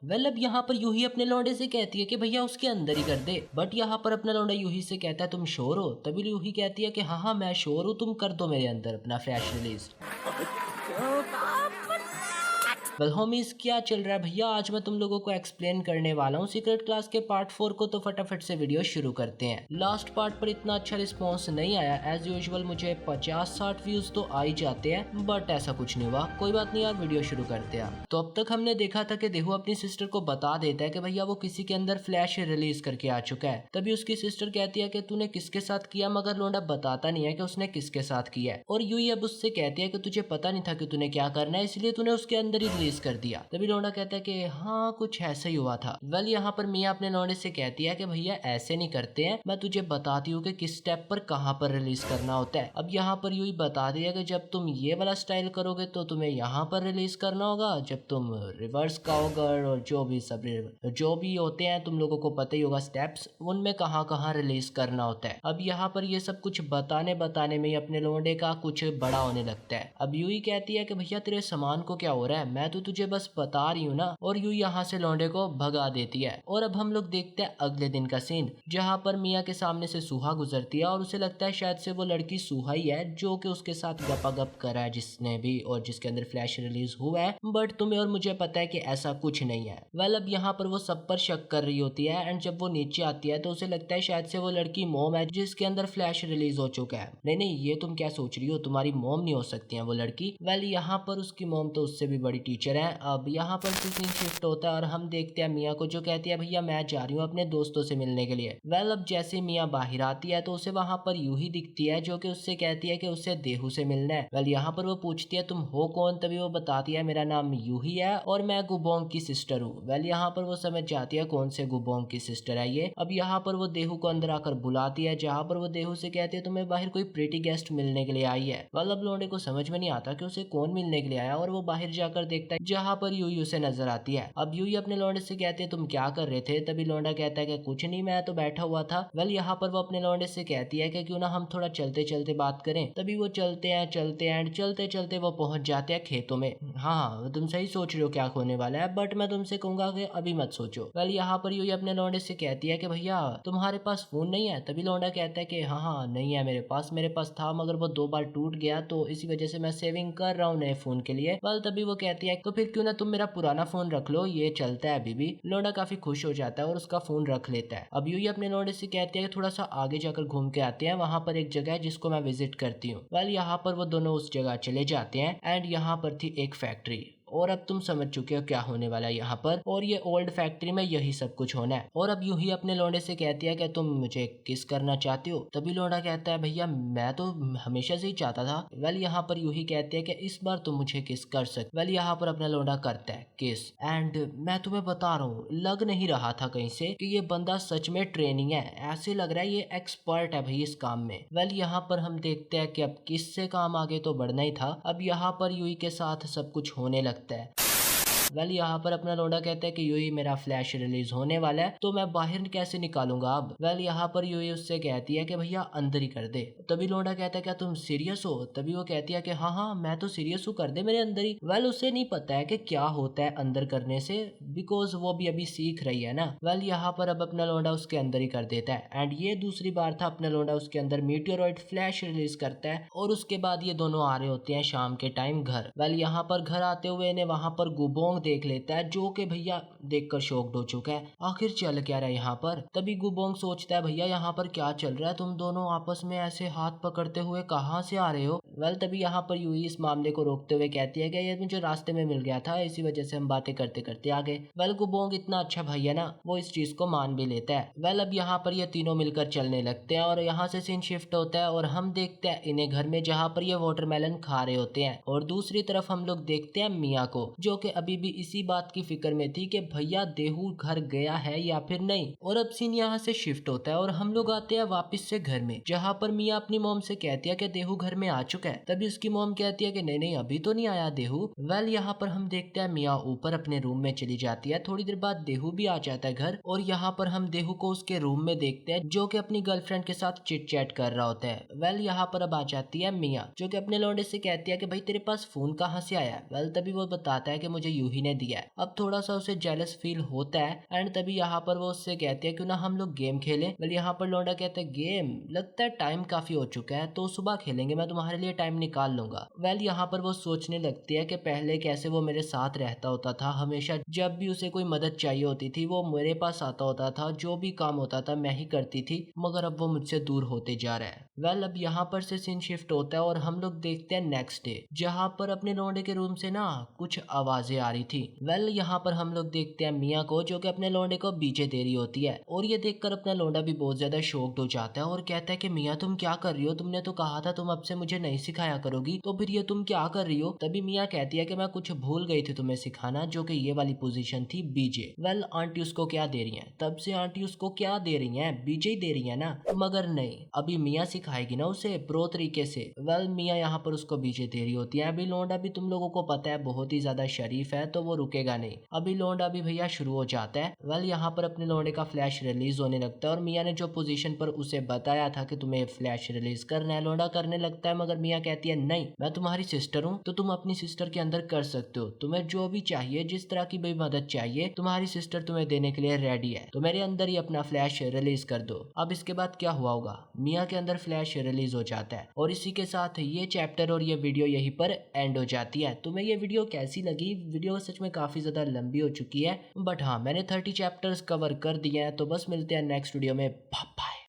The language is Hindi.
वेल अब यहाँ पर यूही अपने लौंडे से कहती है कि भैया उसके अंदर ही कर दे, बट यहाँ पर अपना लौंडा यूही से कहता है तुम श्योर हो? तभी यूही कहती है कि हाँ हाँ मैं श्योर हूँ, तुम कर दो मेरे अंदर अपना फ्लैश रिलीज। वेल होमीज क्या चल रहा है भैया, आज मैं तुम लोगों को एक्सप्लेन करने वाला हूँ सीक्रेट क्लास के पार्ट 4 को, तो फटाफट से वीडियो शुरू करते हैं। लास्ट पार्ट पर इतना अच्छा रिस्पॉन्स नहीं आया, एज यूजुअल मुझे 50-60 व्यूज तो आ ही जाते हैं, बट ऐसा कुछ नहीं हुआ। कोई बात नहीं यार, वीडियो शुरू करते हैं। तो अब तक हमने देखा था कि देहू अपनी सिस्टर को बता देता है कि भैया वो किसी के अंदर फ्लैश रिलीज करके आ चुका है। तभी उसकी सिस्टर कहती है कि तूने किसके साथ किया, मगर लौंडा बताता नहीं है कि उसने किसके साथ किया है। और यूही अब उससे कहती है कि तुझे पता नहीं था कि तूने क्या करना है, इसलिए तूने उसके अंदर ही रिलीज कर दिया। तभी लौंडा कहता है कि हाँ कुछ ऐसा ही हुआ था। वेल यहाँ पर मियाँ अपने लौंडे से कहती है कि भैया ऐसे नहीं करते हैं, मैं तुझे बताती हूँ कि किस स्टेप पर कहाँ पर रिलीज करना होता है। अब यहाँ पर यूही बता दिया कि जब तुम ये वाला स्टाइल करोगे तो तुम्हें यहाँ पर रिलीज करना होगा, जब तुम रिवर्स काउगर और जो भी होते हैं तुम लोगों को पता ही होगा स्टेप्स, उनमें कहाँ कहाँ रिलीज करना होता है। अब यहाँ पर ये सब कुछ बताने में ही अपने लौंडे का कुछ बड़ा होने लगता है। अब यूही कहती है कि भैया तेरे सामान को क्या हो रहा है, मैं तो तुझे बस बता रही हूँ ना। और यूही यहाँ से लौंडे को भगा देती है। और अब हम लोग देखते हैं अगले दिन का सीन, जहाँ पर मियाँ के सामने से सुहा गुजरती है और उसे लगता है शायद से वो लड़की सुहा ही है जो कि उसके साथ गपागप करा है जिसने भी, और जिसके अंदर फ्लैश रिलीज हुआ है। बट तुम्हें और मुझे पता है कि ऐसा कुछ नहीं है। वेल अब यहाँ पर वो सब पर शक कर रही होती है, एंड जब वो नीचे आती है तो उसे लगता है शायद से वो लड़की मोम है जिसके अंदर फ्लैश रिलीज हो चुका है। नहीं ये तुम क्या सोच रही हो, तुम्हारी मोम नहीं हो सकती है वो लड़की। वेल यहाँ पर उसकी मोम तो उससे भी बड़ी टीचर है। अब यहाँ पर सीन शिफ्ट होता है और हम देखते हैं मियाँ को, जो कहती है भैया मैं जा रही हूँ अपने दोस्तों से मिलने के लिए। वेल अब जैसे मियाँ बाहर आती है तो उसे वहां पर यूही दिखती है, जो कि उससे कहती है कि उससे देहू से मिलना है। वेल यहाँ पर वो पूछती है तुम हो कौन, तभी वो बताती है मेरा नाम यूही है और मैं गुबोंग की सिस्टर हूँ। वेल यहाँ पर वो समझ जाती है कौन से गुबोंग की सिस्टर है ये। अब यहाँ पर वो देहू को अंदर आकर बुलाती है, जहाँ पर वो देहू से कहती है तुम्हें बाहर कोई प्रीटी गेस्ट मिलने के लिए आई है। वेल अब लौंडे को समझ में नहीं आता कि उसे कौन मिलने के लिए आया, और वो बाहर जाकर देखता है जहाँ पर यूही उसे नजर आती है। अब यूही अपने लौंडे से कहते हैं तुम क्या कर रहे थे, तभी लौंडा कहता है कि कुछ नहीं मैं तो बैठा हुआ था। वेल यहाँ पर वो अपने लौंडे से कहती है कि क्यों ना हम थोड़ा चलते चलते बात करें। तभी वो चलते हैं एंड चलते चलते वो पहुंच जाते हैं खेतों में। हाँ तुम सही सोच रहे हो क्या होने वाला है, बट मैं तुमसे कहूंगा कि अभी मत सोचो। वेल यहाँ पर यूही अपने लौंडे से कहती है कि भैया तुम्हारे पास फोन नहीं है। तभी लौंडा कहता है कि हाँ नहीं है मेरे पास था, मगर वो 2 बार टूट गया, तो इसी वजह से मैं सेविंग कर रहा हूँ नए फोन के लिए। वेल तभी वो कहती है तो फिर क्यों ना तुम मेरा पुराना फोन रख लो, ये चलता है अभी भी। लौंडा काफी खुश हो जाता है और उसका फोन रख लेता है। अब यूही अपने लौंडे से कहती है कि थोड़ा सा आगे जाकर घूम के आते हैं, वहां पर एक जगह है जिसको मैं विजिट करती हूँ। वेल यहाँ पर वो दोनों उस जगह चले जाते हैं, एंड यहाँ पर थी एक फैक्ट्री। और अब तुम समझ चुके हो क्या होने वाला है यहाँ पर, और ये ओल्ड फैक्ट्री में यही सब कुछ होना है। और अब यूही अपने लौंडे से कहती है कि तुम मुझे किस करना चाहती हो। तभी लौंडा कहता है भैया मैं तो हमेशा से ही चाहता था। वेल यहाँ पर यूही कहती है कि इस बार तुम मुझे किस कर सकते। वेल यहाँ पर अपना लौंडा करता है किस, एंड मैं तुम्हें बता रहा हूँ लग नहीं रहा था कहीं से कि ये बंदा सच में ट्रेनिंग है, ऐसे लग रहा है ये एक्सपर्ट है भाई इस काम में। वेल यहाँ पर हम देखते हैं कि अब किससे काम आगे तो बढ़ना ही था। अब यहाँ पर यूही के साथ सब कुछ होने लगता है। वेल यहाँ पर अपना लौंडा कहता है कि यूही मेरा फ्लैश रिलीज होने वाला है, तो मैं बाहर कैसे निकालूंगा अब। वेल यहाँ पर यूही उससे कहती है कि भैया अंदर ही कर दे। तभी लौंडा कहता है क्या तुम सीरियस हो। तभी वो कहती है कि हाँ मैं तो सीरियस हूँ, कर दे मेरे अंदर ही। वेल उसे नहीं पता है कि क्या होता है अंदर करने से, बिकॉज वो भी अभी सीख रही है ना। वेल यहाँ पर अब अपना लौंडा उसके अंदर ही कर देता है, एंड ये दूसरी बार था अपना लौंडा उसके अंदर मीटियोरॉइड फ्लैश रिलीज करता है। और उसके बाद ये दोनों आ रहे होते हैं शाम के टाइम घर। वेल यहाँ पर घर आते हुए इन्हें वहां पर गुबोंग देख लेता है, जो कि भैया देखकर शॉक्ड हो चुका है, आखिर चल क्या रहा है यहाँ पर। तभी गुबोंग सोचता है भैया यहाँ पर क्या चल रहा है, तुम दोनों आपस में ऐसे हाथ पकड़ते हुए कहाँ से आ रहे हो। वेल तभी यहाँ पर यूही इस मामले को रोकते हुए कहती है कि ये मुझे रास्ते में मिल गया था, इसी वजह से हम बातें करते करते आ गए। वेल गुबोंग इतना अच्छा भाई है ना, वो इस चीज को मान भी लेता है। वेल अब यहाँ पर ये तीनों मिलकर चलने लगते हैं, और यहाँ से सीन शिफ्ट होता है और हम देखते हैं इन्हें घर में, जहाँ पर ये वाटरमेलन खा रहे होते हैं। और दूसरी तरफ हम लोग देखते हैं मियाँ को, जो कि अभी भी इसी बात की फिक्र में थी कि भैया देहू घर गया है या फिर नहीं। और अब सीन यहाँ से शिफ्ट होता है और हम लोग आते हैं वापस से घर में, जहाँ पर मियाँ अपनी मॉम से कहती है कि देहू घर में आ चुका चुका है। तभी उसकी मॉम कहती है कि नहीं नहीं अभी तो नहीं आया देहू। वेल यहाँ पर हम देखते हैं मिया ऊपर अपने रूम में चली जाती है। थोड़ी देर बाद देहू भी आ जाता है घर और यहाँ पर हम देहू को उसके रूम में देखते हैं जो कि अपनी गर्लफ्रेंड के साथ चिट चैट कर रहा होता है। वेल यहाँ पर अब आ जाती है मिया जो कि अपने लौंडे से कहती है कि भाई तेरे पास फोन कहाँ से आया। वेल तभी वो बताता है कि मुझे यूही ने दिया है। अब थोड़ा सा उसे जेलस फील होता है एंड तभी यहाँ पर वो उससे कहती है क्यों ना हम लोग गेम खेलें। वेल यहाँ पर लौंडा कहता है गेम, लगता है टाइम काफी हो चुका है तो सुबह खेलेंगे, मैं तुम्हारे लिए टाइम निकाल लूंगा। वेल यहाँ पर वो सोचने लगती है कि पहले कैसे वो मेरे साथ रहता होता था, हमेशा जब भी उसे कोई मदद चाहिए होती थी वो मेरे पास आता होता था, जो भी काम होता था मैं ही करती थी, मगर अब वो मुझसे दूर होते जा रहा है। वेल अब यहाँ पर से सीन शिफ्ट होता है और हम लोग देखते हैं नेक्स्ट डे जहाँ पर अपने लौंडे के रूम से ना कुछ आवाजें आ रही थी। वेल यहाँ पर हम लोग देखते हैं मिया को जो कि अपने लौंडे को बीजे दे रही होती है और ये देखकर अपना लौंडा भी बहुत ज्यादा शॉक्ड हो जाता है और कहता है कि मिया तुम क्या कर रही हो, तुमने तो कहा था तुम अब से मुझे नहीं सिखाया करोगी, तो फिर ये तुम क्या कर रही हो। तभी मिया कहती है कि मैं कुछ भूल गई थी तुम्हें सिखाना, जो कि ये वाली पोजीशन थी बीजे। वेल आंटी उसको क्या दे रही है, तब से आंटी उसको क्या दे रही है, बीजे ही दे रही है ना, मगर नहीं अभी मिया सिखाएगी ना उसे प्रो तरीके से। वेल मिया यहाँ पर उसको बीजे दे रही होती है। अभी लौंडा भी तुम लोगों को पता है बहुत ही ज्यादा शरीफ है तो वो रुकेगा नहीं। अभी लौंडा भी भैया शुरू हो जाता है। वेल यहाँ पर अपने लौंडे का फ्लैश रिलीज होने लगता है और मिया ने जो पोजीशन पर उसे बताया था कि तुम्हें फ्लैश रिलीज करना है, लौंडा करने लगता है, मगर मिया कहती है नहीं मैं तुम्हारी सिस्टर हूँ तो तुम अपनी सिस्टर के अंदर कर सकते हो, तुम्हें जो भी चाहिए जिस तरह की भी मदद चाहिए तुम्हारी सिस्टर तुम्हें देने के लिए रेडी है, तो मेरे अंदर ही अपना फ्लैश रिलीज कर दो। अब इसके बाद क्या हुआ होगा, मिया के अंदर फ्लैश रिलीज हो जाता है और इसी के साथ ये चैप्टर और ये वीडियो यहीं पर एंड हो जाती है। तुम्हें ये वीडियो कैसी लगी, वीडियो सच में काफी ज्यादा लंबी हो चुकी है बट हाँ मैंने 30 चैप्टर्स कवर कर दिए हैं। तो बस मिलते हैं नेक्स्ट वीडियो में, बाय बाय।